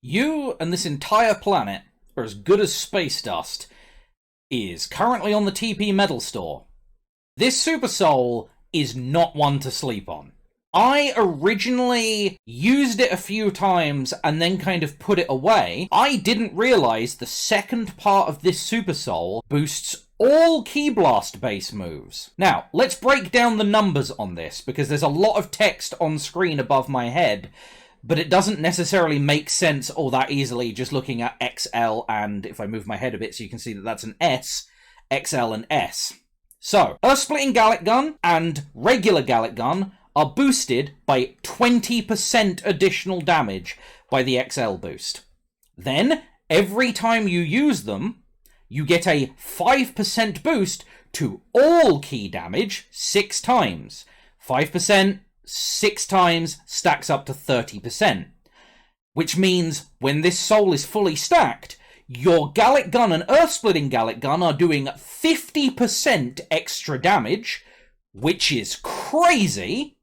You and this entire planet are as good as space dust is currently on the TP Metal Store. This Super Soul is not one to sleep on. I originally used it a few times and then kind of put it away. I didn't realize the second part of this Super Soul boosts all Ki Blast base moves. Now, let's break down the numbers on this, because there's a lot of text on screen above my head, but it doesn't necessarily make sense all that easily just looking at XL, and if I move my head a bit so you can see that that's an S, XL and S. So, Earth-Splitting Gallic Gun and regular Gallic Gun are boosted by 20% additional damage by the XL boost. Then, every time you use them, you get a 5% boost to all Ki damage 6 times. 5%, 6 times stacks up to 30%. Which means when this soul is fully stacked, your Gallic Gun and Earth-Splitting Gallic Gun are doing 50% extra damage, which is crazy,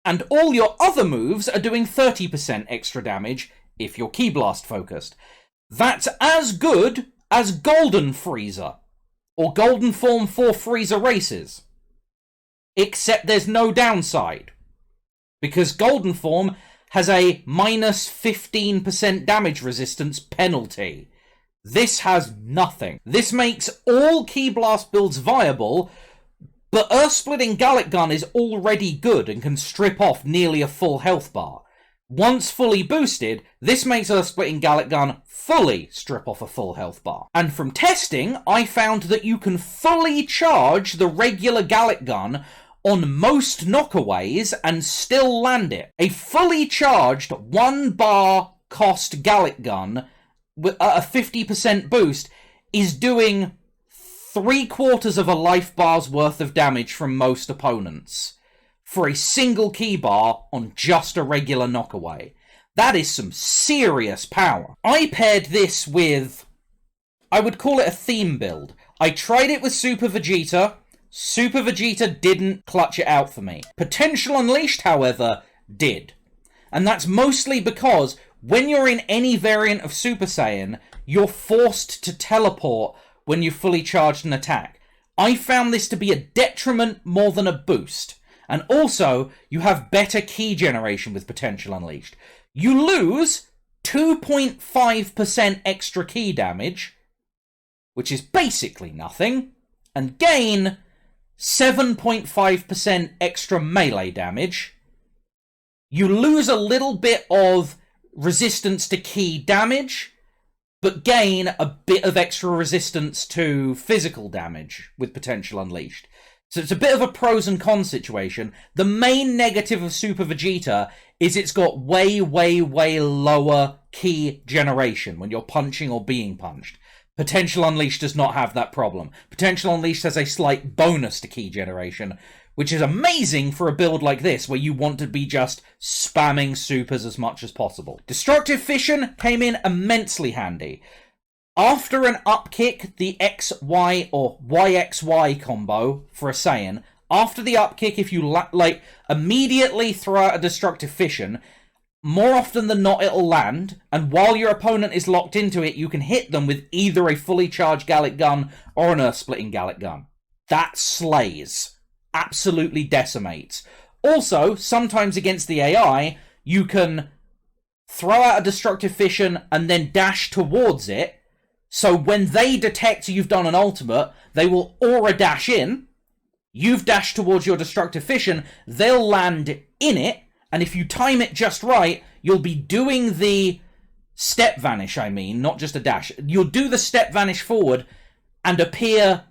and all your other moves are doing 30% extra damage if you're Ki Blast focused. That's as good as Golden Freezer, or Golden Form 4 Freezer Races. Except there's no downside, because Golden Form has a minus 15% damage resistance penalty. This has nothing. This makes all Ki Blast builds viable, but Earth-Splitting Gallic Gun is already good and can strip off nearly a full health bar. Once fully boosted, this makes Earth-Splitting Gallic Gun fully strip off a full health bar. And from testing, I found that you can fully charge the regular Gallic Gun on most knockaways and still land it. A fully charged 1 bar cost Gallic Gun with a 50% boost is doing 3/4 of a life bar's worth of damage from most opponents for a single Ki bar on just a regular knockaway. That is some serious power. I paired this with, I would call it a theme build. I tried it with Super Vegeta. Super Vegeta didn't clutch it out for me. Potential Unleashed, however, did. And that's mostly because when you're in any variant of Super Saiyan, you're forced to teleport when you fully charged an attack. I found this to be a detriment more than a boost. And also, you have better Ki generation with Potential Unleashed. You lose 2.5% extra Ki damage, which is basically nothing, and gain 7.5% extra melee damage. You lose a little bit of resistance to Ki damage, but gain a bit of extra resistance to physical damage with Potential Unleashed. So it's a bit of a pros and cons situation. The main negative of Super Vegeta is it's got way, way, way lower Ki generation when you're punching or being punched. Potential Unleashed does not have that problem. Potential Unleashed has a slight bonus to Ki generation, which is amazing for a build like this, where you want to be just spamming supers as much as possible. Destructive Fission came in immensely handy. After an upkick, the XY or YXY combo for a Saiyan, after the upkick, if you immediately throw out a Destructive Fission, more often than not it'll land, and while your opponent is locked into it, you can hit them with either a fully charged Gallic Gun or an Earth-Splitting Gallic Gun. That slays. Absolutely decimates. Also, sometimes against the AI, you can throw out a Destructive Fission and then dash towards it, so when they detect you've done an ultimate, they will aura dash in, you've dashed towards your Destructive Fission, they'll land in it, and if you time it just right, you'll be doing the step vanish, not just a dash. You'll do the step vanish forward and appear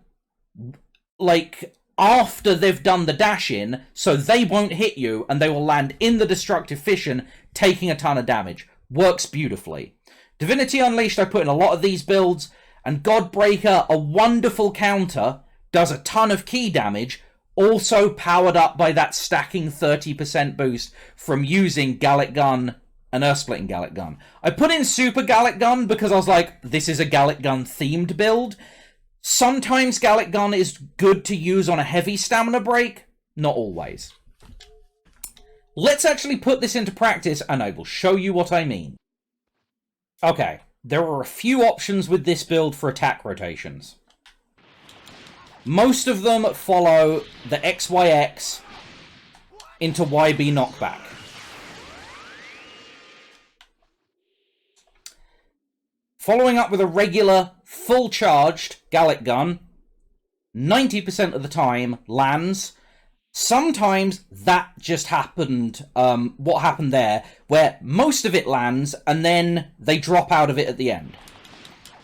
after they've done the dash in, so they won't hit you, and they will land in the Destructive Fission, taking a ton of damage. Works beautifully. Divinity Unleashed I put in a lot of these builds, and Godbreaker, a wonderful counter, does a ton of Ki damage, also powered up by that stacking 30% boost from using Gallic Gun and Earth-Splitting Gallic Gun. I put in Super Gallic Gun because I was like, this is a Gallic Gun themed build. Sometimes Gallic Gun is good to use on a heavy stamina break, not always. Let's actually put this into practice and I will show you what I mean. Okay, there are a few options with this build for attack rotations. Most of them follow the XYX into YB knockback. Following up with a regular, full-charged Gallic gun, 90% of the time lands. Sometimes that just happened, what happened there, where most of it lands and then they drop out of it at the end.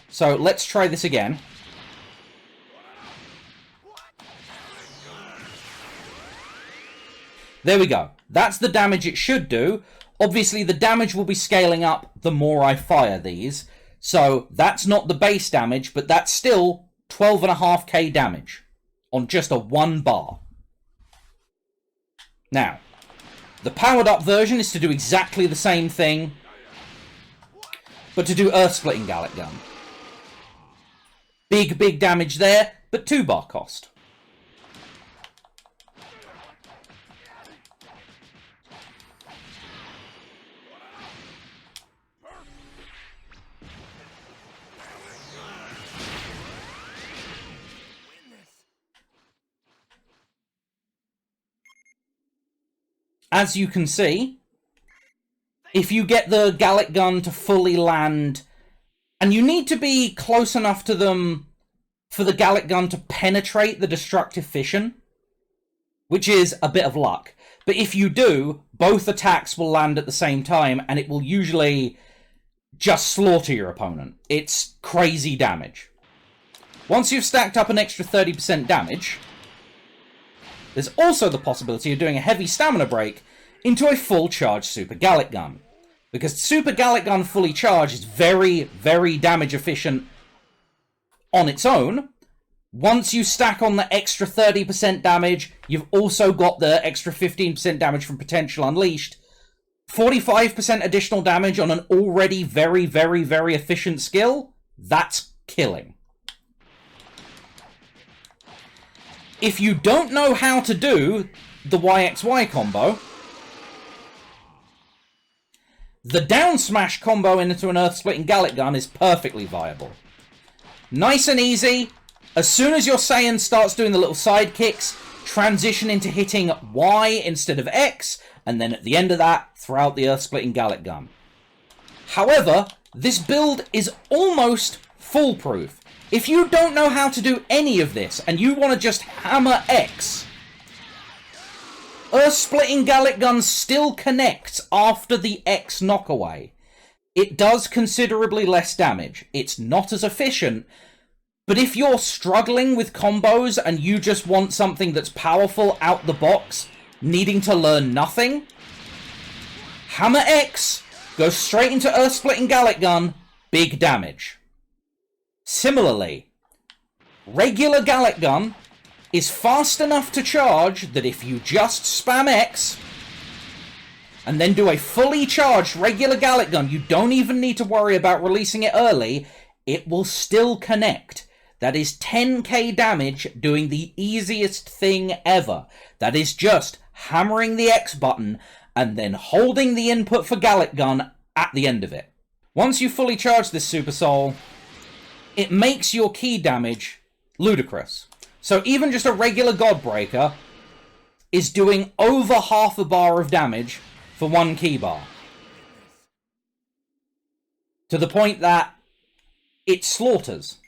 So let's try this again. There we go. That's the damage it should do. Obviously, the damage will be scaling up the more I fire these. So that's not the base damage, but that's still 12.5k damage on just a 1 bar. Now, the powered up version is to do exactly the same thing, but to do Earth-splitting Gallic gun. Big damage there, but 2 bar cost. As you can see, if you get the Gallic gun to fully land, and you need to be close enough to them for the Gallic gun to penetrate the destructive fission, which is a bit of luck. But if you do, both attacks will land at the same time, and it will usually just slaughter your opponent. It's crazy damage. Once you've stacked up an extra 30% damage, there's also the possibility of doing a heavy stamina break into a full charge Super Gallic gun. Because Super Gallic gun fully charged is very damage efficient on its own. Once you stack on the extra 30% damage, you've also got the extra 15% damage from Potential Unleashed. 45% additional damage on an already very efficient skill. That's killing. If you don't know how to do the YXY combo, the down smash combo into an earth-splitting Gallic gun is perfectly viable. Nice and easy. As soon as your Saiyan starts doing the little side kicks, transition into hitting Y instead of X, and then at the end of that, throw out the earth-splitting Gallic gun. However, this build is almost foolproof. If you don't know how to do any of this, and you want to just hammer X, Earth-splitting Gallic gun still connects after the X knockaway. It does considerably less damage. It's not as efficient, but if you're struggling with combos and you just want something that's powerful out the box, needing to learn nothing, hammer X, go straight into Earth-splitting Gallic gun, big damage. Similarly, regular Gallic gun is fast enough to charge that if you just spam X and then do a fully charged regular Gallic gun, you don't even need to worry about releasing it early, it will still connect. That is 10k damage doing the easiest thing ever. That is just hammering the X button and then holding the input for Gallic gun at the end of it. Once you fully charge this Super Soul, it makes your key damage ludicrous. So even just a regular Godbreaker is doing over half a bar of damage for 1 key bar. To the point that it slaughters.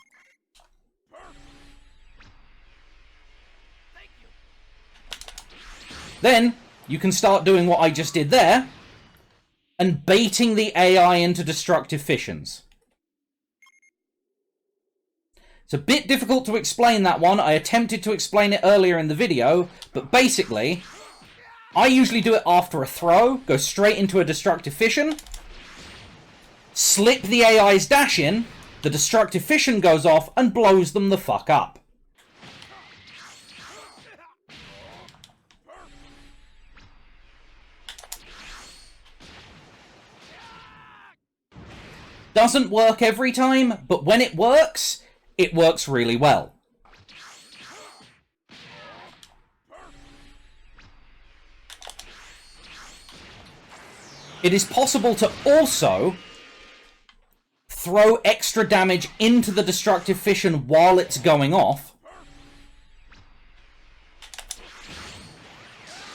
Then you can start doing what I just did there and baiting the AI into destructive fissions. It's a bit difficult to explain that one. I attempted to explain it earlier in the video, but basically, I usually do it after a throw, go straight into a destructive fission, slip the AI's dash in, the destructive fission goes off and blows them the fuck up. Doesn't work every time, but when it works really well. It is possible to also throw extra damage into the destructive fission while it's going off.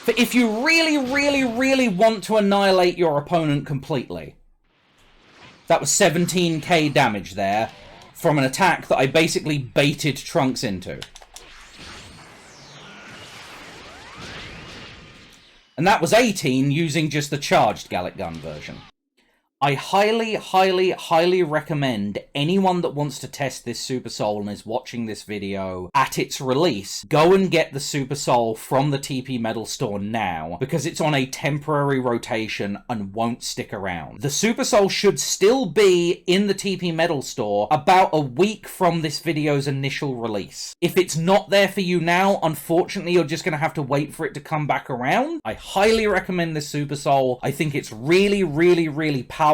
For if you really, really, really want to annihilate your opponent completely. That was 17k damage there from an attack that I basically baited Trunks into. And that was 18 using just the charged Gallic Gun version. I highly, highly, highly recommend anyone that wants to test this Super Soul and is watching this video at its release, go and get the Super Soul from the TP Metal Store now, because it's on a temporary rotation and won't stick around. The Super Soul should still be in the TP Metal Store about a week from this video's initial release. If it's not there for you now, unfortunately, you're just going to have to wait for it to come back around. I highly recommend this Super Soul. I think it's really, really, really powerful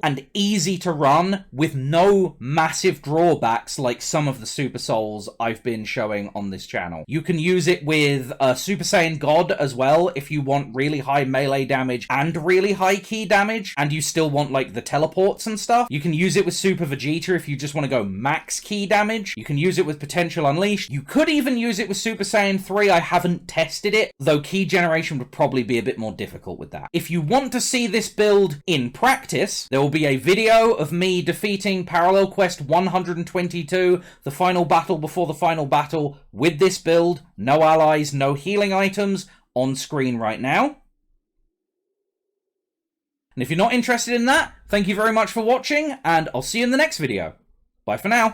and easy to run with no massive drawbacks like some of the Super Souls I've been showing on this channel. You can use it with Super Saiyan God as well if you want really high melee damage and really high ki damage and you still want like the teleports and stuff. You can use it with Super Vegeta if you just want to go max ki damage. You can use it with Potential Unleashed. You could even use it with Super Saiyan 3. I haven't tested it, though ki generation would probably be a bit more difficult with that. If you want to see this build in practice, there will be a video of me defeating Parallel Quest 122, the final battle before the final battle, with this build, no allies, no healing items, on screen right now. And if you're not interested in that, thank you very much for watching, and I'll see you in the next video. Bye for now.